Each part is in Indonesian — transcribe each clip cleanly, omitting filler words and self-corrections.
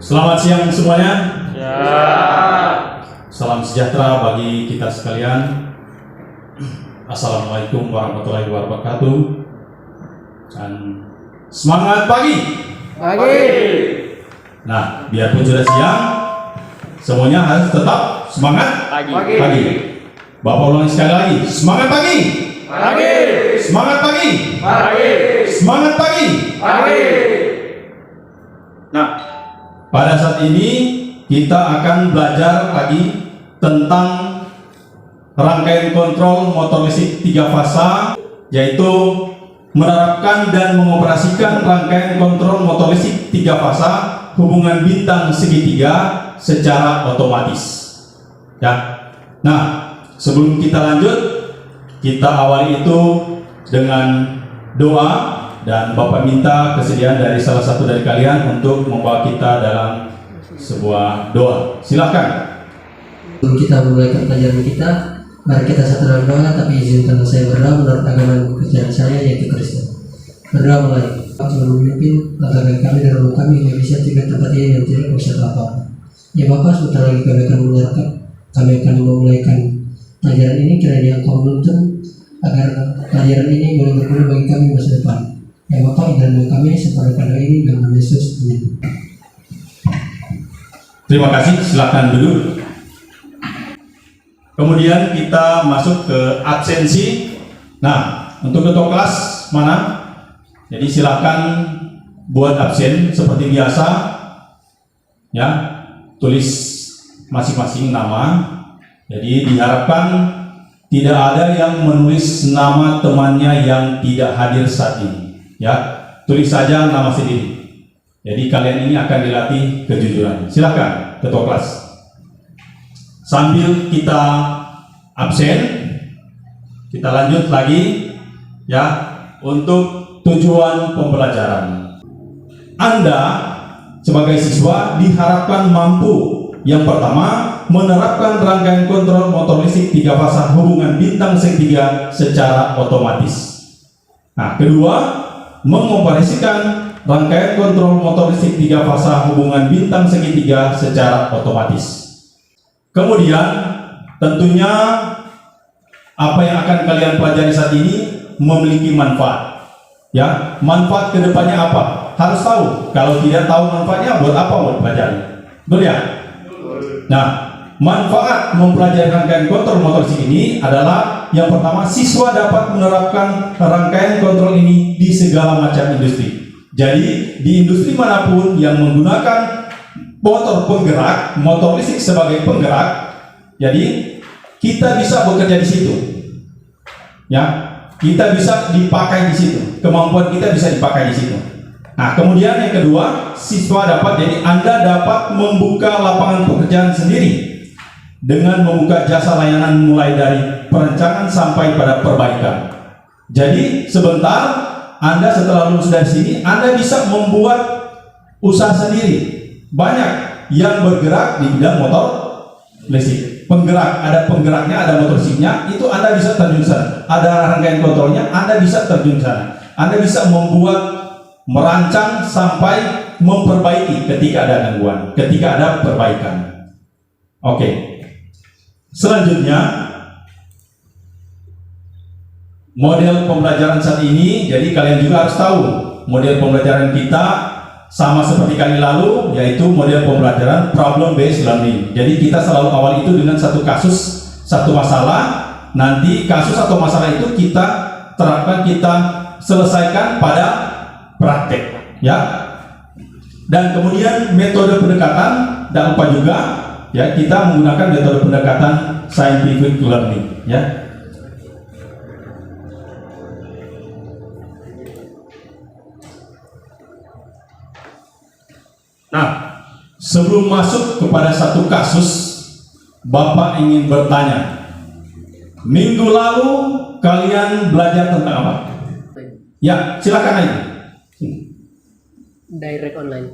Selamat siang semuanya. Ya. Salam sejahtera bagi kita sekalian. Assalamualaikum warahmatullahi wabarakatuh. Dan semangat pagi. Pagi. Nah, biarpun sudah siang, semuanya harus tetap semangat Pagi. Bapak ulangi sekali lagi. Semangat pagi. Pagi. Semangat pagi. Pagi. Semangat pagi. Pagi. Nah, pada saat ini kita akan belajar lagi tentang rangkaian kontrol motor listrik 3 fasa, yaitu menerapkan dan mengoperasikan rangkaian kontrol motor listrik 3 fasa hubungan bintang segitiga secara otomatis. Ya. Nah, sebelum kita lanjut, kita awali itu dengan doa, dan Bapak minta kesediaan dari salah satu dari kalian untuk membawa kita dalam sebuah doa. Silakan. Sebelum kita memulai pelajaran kita, mari kita satu dalam doa, tapi izinkan saya berdoa menurut agama dan kepercayaan saya, yaitu Kristen. Berdoa mulai. Tuhan memimpin langkah kami dan rumah kami hingga bisa tiba tempat ini dan tidak usah apa-apa. Ya Bapak, sebentar lagi kami akan menyerahkan, kami akan memulaikan pelajaran ini, kiranya Engkau menuntun agar pelajaran ini boleh berguna bagi kami masa depan. Ya Bapak, dalam kami seperti pada ini dalam nama Yesus. Amin. Terima kasih, silakan duduk. Kemudian kita masuk ke absensi. Nah, untuk ketua kelas mana? Jadi silakan buat absen seperti biasa. Ya, tulis masing-masing nama. Jadi diharapkan tidak ada yang menulis nama temannya yang tidak hadir saat ini. Ya, tulis saja nama sendiri. Jadi kalian ini akan dilatih kejujuran. Silakan ketua kelas. Sambil kita absen, kita lanjut lagi ya untuk tujuan pembelajaran. Anda sebagai siswa diharapkan mampu yang pertama menerapkan rangkaian kontrol motor listrik 3 fasa hubungan bintang segitiga secara otomatis. Nah, kedua, mengoperasikan rangkaian kontrol motor listrik 3 fasa hubungan bintang segitiga secara otomatis. Kemudian, tentunya apa yang akan kalian pelajari saat ini memiliki manfaat. Ya, manfaat kedepannya apa? Harus tahu. Kalau tidak tahu manfaatnya, buat apa buat pelajari? Betul ya? Nah, manfaat mempelajari rangkaian kontrol motor listrik ini adalah yang pertama, siswa dapat menerapkan rangkaian kontrol ini di segala macam industri. Jadi di industri manapun yang menggunakan motor penggerak, motor listrik sebagai penggerak, jadi kita bisa bekerja di situ. Ya, kita bisa dipakai di situ. Kemampuan kita bisa dipakai di situ. Nah, kemudian yang kedua, siswa dapat, jadi Anda dapat membuka lapangan pekerjaan sendiri dengan membuka jasa layanan mulai dari perencanaan sampai pada perbaikan. Jadi sebentar Anda setelah lulus dari sini, Anda bisa membuat usaha sendiri. Banyak yang bergerak di bidang motor listrik. Penggerak, ada penggeraknya, ada motor listriknya, itu Anda bisa terjun sana. Ada rangkaian kontrolnya, Anda bisa terjun sana. Anda bisa membuat, merancang sampai memperbaiki ketika ada gangguan, ketika ada perbaikan. Oke. Selanjutnya, model pembelajaran saat ini, jadi kalian juga harus tahu model pembelajaran kita sama seperti kali lalu, yaitu model pembelajaran problem based learning. Jadi kita selalu awal itu dengan satu kasus, satu masalah. Nanti kasus atau masalah itu kita terapkan, kita selesaikan pada praktek, ya. Dan kemudian metode pendekatan, dan lupa juga, ya, kita menggunakan metode pendekatan scientific learning, ya. Nah, sebelum masuk kepada satu kasus, Bapak ingin bertanya, minggu lalu kalian belajar tentang apa? Ya, silakan aja. Direct online.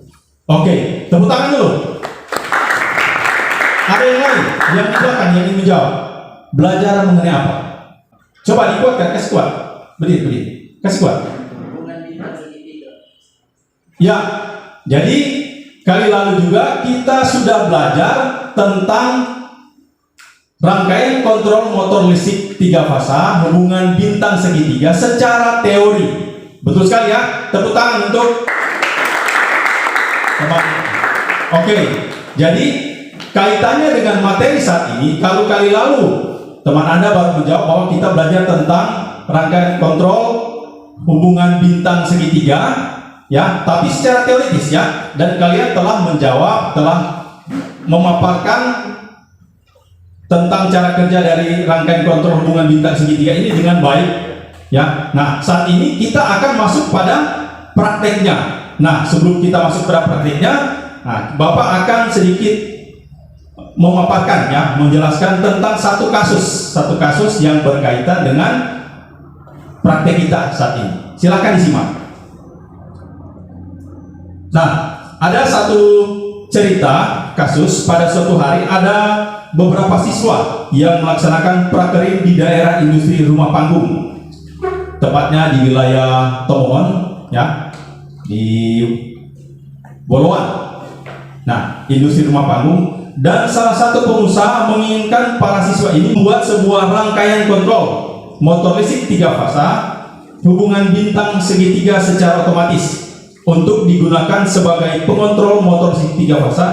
Oke, tepuk tangan dulu. Ada yang lain yang di belakang yang ingin menjawab? Belajar mengenai apa? Coba dikuatkan, kasih kuat. Berdiri. Kasih kuat. Ya, jadi kali lalu juga kita sudah belajar tentang rangkaian kontrol motor listrik 3 fasa hubungan bintang segitiga secara teori. Betul sekali ya, tepuk tangan untuk teman. Oke, jadi kaitannya dengan materi saat ini, kalau kali lalu teman Anda baru menjawab bahwa kita belajar tentang rangkaian kontrol hubungan bintang segitiga, ya, tapi secara teoritis ya, dan kalian telah menjawab, telah memaparkan tentang cara kerja dari rangkaian kontrol hubungan bintang segitiga ini dengan baik, ya. Nah, saat ini kita akan masuk pada prakteknya. Nah, sebelum kita masuk pada prakteknya, nah, Bapak akan sedikit memaparkan ya, menjelaskan tentang satu kasus yang berkaitan dengan praktek kita saat ini. Silakan disimak. Nah, ada satu cerita kasus pada suatu hari ada beberapa siswa yang melaksanakan prakerin di daerah industri rumah panggung, tepatnya di wilayah Tomohon, ya, di Boloan. Nah, industri rumah panggung, dan salah satu pengusaha menginginkan para siswa ini membuat sebuah rangkaian kontrol motor listrik 3 fasa hubungan bintang segitiga secara otomatis untuk digunakan sebagai pengontrol motor listrik 3 fasa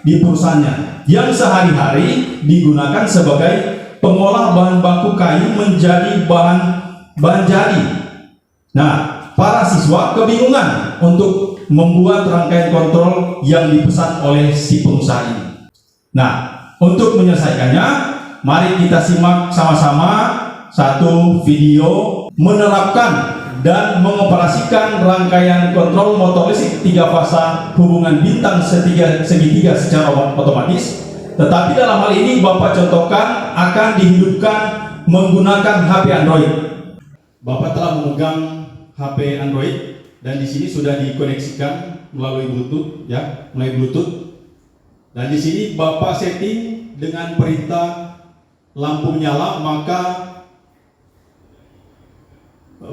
di perusahaannya yang sehari-hari digunakan sebagai pengolah bahan baku kayu menjadi bahan jadi. Nah, para siswa kebingungan untuk membuat rangkaian kontrol yang dipesan oleh si pengusaha ini. Nah, untuk menyelesaikannya, mari kita simak sama-sama satu video menerapkan dan mengoperasikan rangkaian kontrol motor listrik 3 fasa hubungan bintang segitiga secara otomatis. Tetapi dalam hal ini Bapak contohkan akan dihidupkan menggunakan HP Android. Bapak telah memegang HP Android dan di sini sudah dikoneksikan melalui Bluetooth, ya, melalui Bluetooth. Dan di sini Bapak setting dengan perintah lampu menyala, maka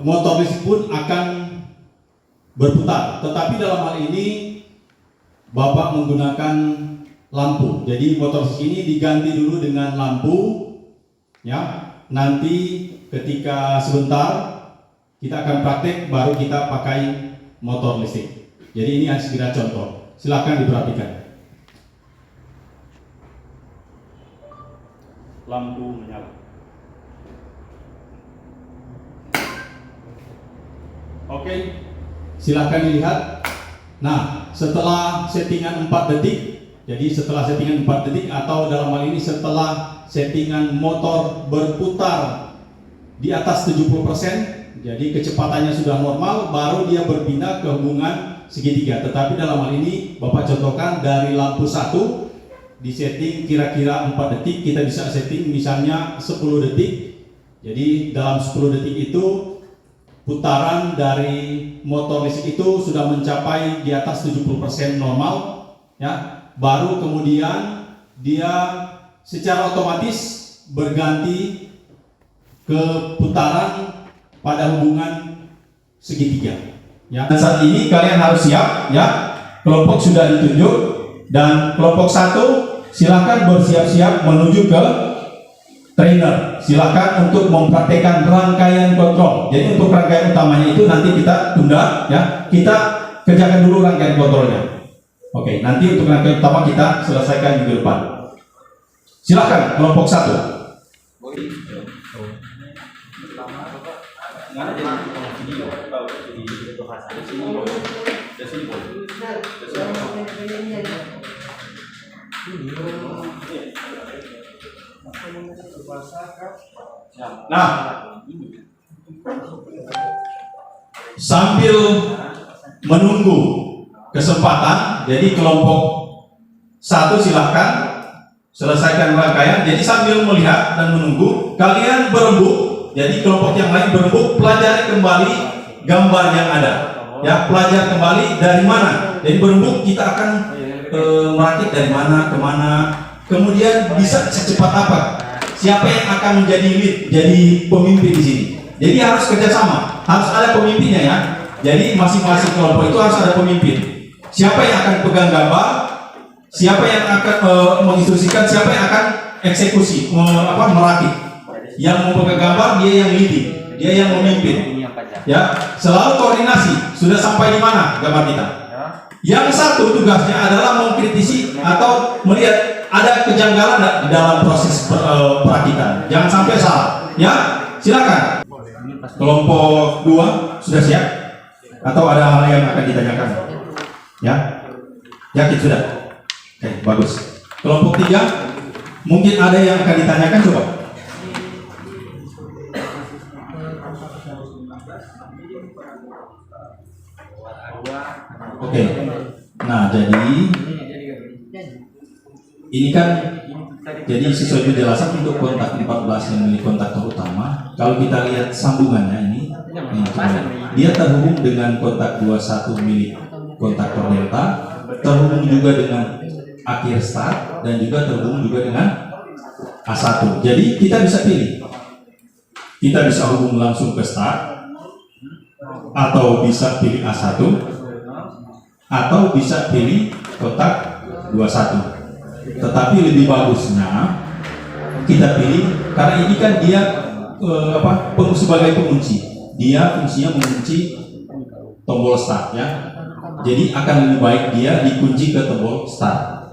motor listrik pun akan berputar. Tetapi dalam hal ini Bapak menggunakan lampu. Jadi motor listrik ini diganti dulu dengan lampu, ya. Nanti ketika sebentar kita akan praktek, baru kita pakai motor listrik. Jadi ini hanya sekedar contoh. Silakan diperhatikan. Lampu menyala. Oke, silahkan dilihat. Nah, setelah settingan 4 detik, jadi setelah settingan 4 detik atau dalam hal ini setelah settingan motor berputar di atas 70%, jadi kecepatannya sudah normal, baru dia berpindah ke hubungan segitiga. Tetapi dalam hal ini Bapak contohkan dari lampu 1 disetting kira-kira 4 detik, kita bisa setting misalnya 10 detik. Jadi dalam 10 detik itu putaran dari motor listrik itu sudah mencapai di atas 70% normal, ya. Baru kemudian dia secara otomatis berganti ke putaran pada hubungan segitiga, ya. Dan saat ini kalian harus siap, ya. Kelompok sudah ditunjuk dan kelompok 1 silakan bersiap-siap menuju ke trainer. Silakan untuk mempraktekkan rangkaian kontrol. Jadi untuk rangkaian utamanya itu nanti kita tunda, ya. Kita kerjakan dulu rangkaian kontrolnya. Oke, nanti untuk rangkaian utama kita selesaikan minggu depan. Silakan kelompok 1. Nah, sambil menunggu kesempatan, jadi kelompok 1 silahkan selesaikan rangkaian. Jadi sambil melihat dan menunggu, kalian berembuk. Jadi kelompok yang lain berembuk, pelajari kembali gambar yang ada, ya. Pelajari kembali dari mana. Jadi berembuk, kita akan merakit dari mana ke mana, kemudian bisa secepat apa, siapa yang akan menjadi lead, jadi pemimpin di sini. Jadi harus kerjasama, harus ada pemimpinnya, ya. Jadi masing-masing kelompok itu harus ada pemimpin. Siapa yang akan pegang gambar, siapa yang akan menginstruksikan, siapa yang akan eksekusi, merakit. Yang mau pegang gambar dia yang leading, dia yang memimpin. Ya, selalu koordinasi. Sudah sampai di mana gambar kita? Yang satu tugasnya adalah mengkritisi atau melihat ada kejanggalan di dalam proses perakitan. Jangan sampai salah. Ya, silakan. Kelompok 2 sudah siap? Atau ada hal yang akan ditanyakan? Ya, yakin sudah? Oke, bagus. Kelompok 3 mungkin ada yang akan ditanyakan, coba. Oke. Nah, jadi ini kan jadi sesuai penjelasan untuk kontak 14 yang milik kontaktor utama. Kalau kita lihat sambungannya ini dia terhubung dengan kontak 21 milik kontaktor delta, terhubung juga dengan akhir start dan juga terhubung juga dengan A1. Jadi kita bisa pilih. Kita bisa hubung langsung ke start atau bisa pilih A1 atau bisa pilih kontak 21. Tetapi lebih bagusnya kita pilih karena ini kan dia sebagai pengunci. Dia fungsinya mengunci tombol start ya. Jadi akan lebih baik dia dikunci ke tombol start.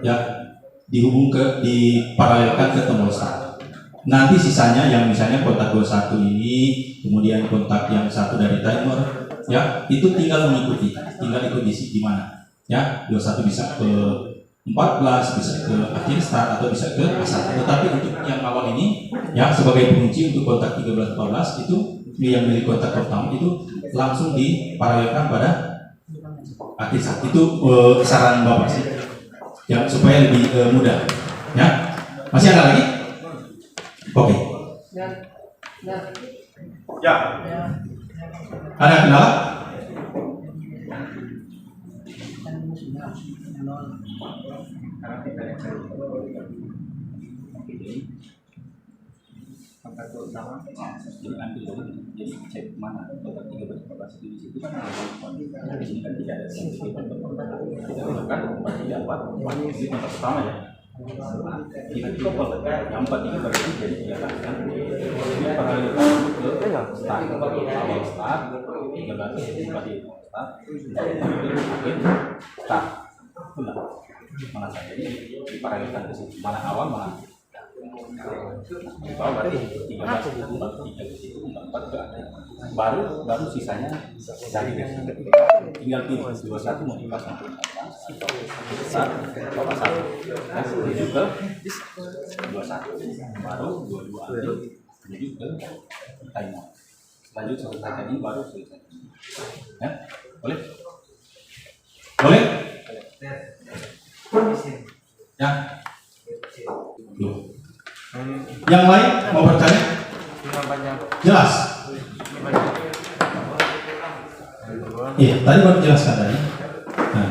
Ya, diparalelkan ke tombol start. Nanti sisanya yang misalnya kontak 21 ini, kemudian kontak yang satu dari timer, ya itu tinggal mengikuti, tinggal ikut di mana. Ya, 21 bisa ke 14, bisa ke akhir start atau bisa ke A1. Tetapi untuk yang awal ini, ya sebagai pengunci untuk kontak 13-14 itu yang milik kontak pertama itu langsung diparalelkan pada akhir start. Itu saran Bapak sih, ya supaya lebih mudah. Ya, masih ada lagi? Oke. Ya. Ada kendala? Jadi cek mana kontak 13-14 di situ kan di sini kan tidak ada kita gunakan 434 ini kontak pertama ya. Kita couple yang 43 berarti jadi 3 kan. Ini paralelkan ke start awal start 13 berarti start akhir start udah mana saja jadi paralelkan ke situ mana awal mana di bawah berarti 13 itu 3 ke situ 4 ke akhir baru sisanya dari tinggal pilih 21 mau dipasang ke atas atau apa satu menuju ke 21 baru 22 ambil menuju ke timer lanjut selesai tadi baru selesai ya boleh ya loh. Yang lain mau bertanya? Jelas? Iya, tadi baru jelaskan tadi. Nah.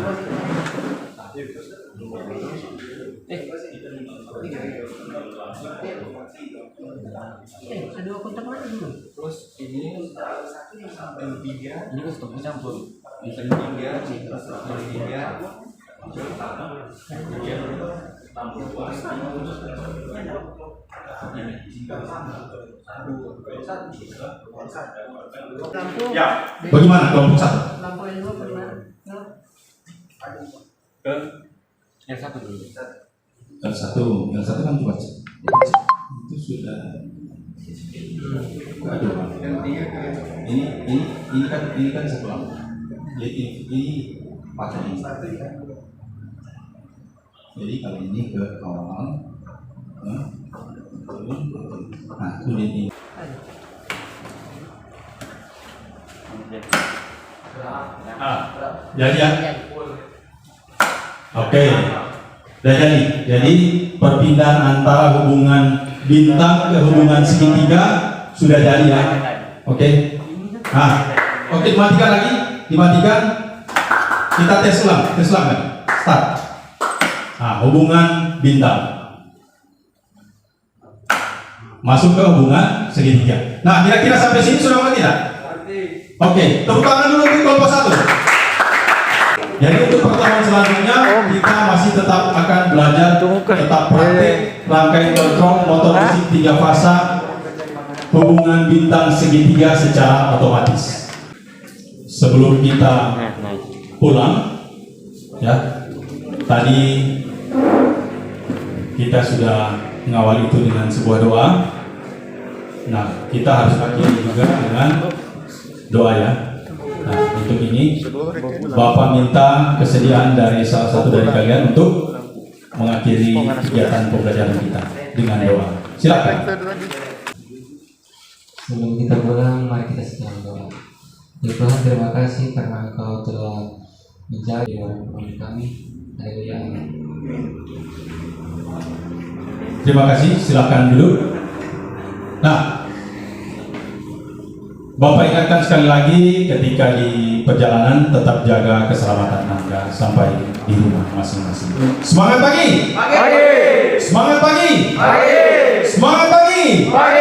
Ada kontak mana dulu? Terus ini custom campur bisa tiga Ya, bagaimana kelompok satu? Lampu yang dua bagaimana? ke yang satu dulu. Yang satu kan coba cek. Itu sudah. Aduh, ini kan satu lampu. Jadi ini pakai ini. Jadi kalau ini ke awal, nah kemudian ini. Jadi ya. Oke. Jadi perpindahan antara hubungan bintang ke hubungan segitiga sudah jadi ya. Oke. Nah, oke dimatikan lagi, dimatikan. Kita tes ulang kan. Start. Nah, hubungan bintang masuk ke hubungan segitiga. Nah, kira-kira sampai sini sudah mengerti tidak? Oke, tepuk tangan dulu untuk kelompok 1. Jadi untuk pertemuan selanjutnya kita masih tetap akan belajar tetap praktik rangkaian kontrol motor musik 3 fasa hubungan bintang segitiga secara otomatis. Sebelum kita pulang, ya, tadi kita sudah mengawali itu dengan sebuah doa. Nah, kita harus akhiri juga dengan doa ya. Nah, untuk ini Bapak minta kesediaan dari salah satu dari kalian untuk mengakhiri kegiatan pembelajaran kita dengan doa. Silakan. Sebelum kita pulang, mari kita sedang doa. Ya Tuhan, terima kasih karena Engkau telah menjaga kami. Haleluya. Terima kasih. Silakan duduk. Nah, Bapak ingatkan sekali lagi ketika di perjalanan tetap jaga keselamatan Anda sampai di rumah masing-masing. Semangat pagi! Pagi! Semangat pagi! Pagi! Semangat pagi! Pagi!